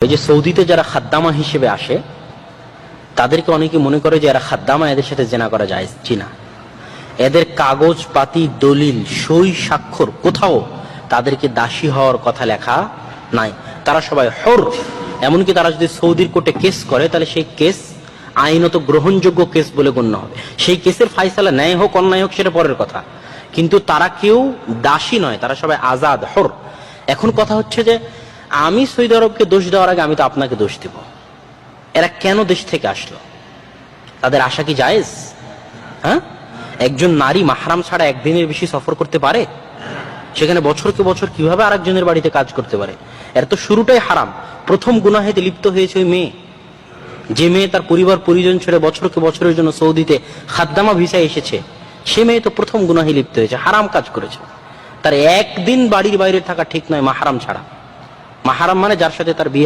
এই যে সৌদিতে যারা খাদ্দামা হিসেবে আসে তাদেরকে অনেকে মনে করে যে এরা খাদ্দামা, এদের সাথে জেনা করা যায় চিনা। এদের কাগজ পাতি দলিল সই স্বাক্ষর কোথাও তাদেরকে দাসী হওয়ার কথা লেখা নাই। তারা সবাই হর। এমনকি তারা যদি সৌদির কোর্টে কেস করে তাহলে সেই কেস আইনত গ্রহণযোগ্য কেস বলে গণ্য হবে। সেই কেসের ফাইসালা ন্যায় হোক অন্যায় হোক সেটা পরের কথা, কিন্তু তারা কেউ দাসী নয়, তারা সবাই আজাদ হর। এখন কথা হচ্ছে যে আমি সৌদি আরবকে দোষ দেওয়ার আগে আমি তো আপনাকে দোষ দিব। এরা কেন দেশ থেকে আসলো? তাদের আশা কি জায়েজ? হ্যাঁ, একজন নারী মাহরাম ছাড়া একদিনের বেশি সফর করতে পারে? সেখানে বছরকে বছর কিভাবে আরেকজনের বাড়িতে কাজ করতে পারে? এর তো শুরুটাই হারাম। প্রথম গুনাহেতে লিপ্ত হয়েছে ওই মেয়ে, যে মেয়ে তার পরিবার পরিজন ছেড়ে বছরকে বছরের জন্য সৌদিতে খাদ্দামা ভিসায় এসেছে। সে মেয়ে তো প্রথম গুনাহে লিপ্ত হয়েছে, হারাম কাজ করেছে। তার একদিন বাড়ির বাইরে থাকা ঠিক নয় মাহরাম ছাড়া। মাহরাম মানে যার সাথে তার বিয়ে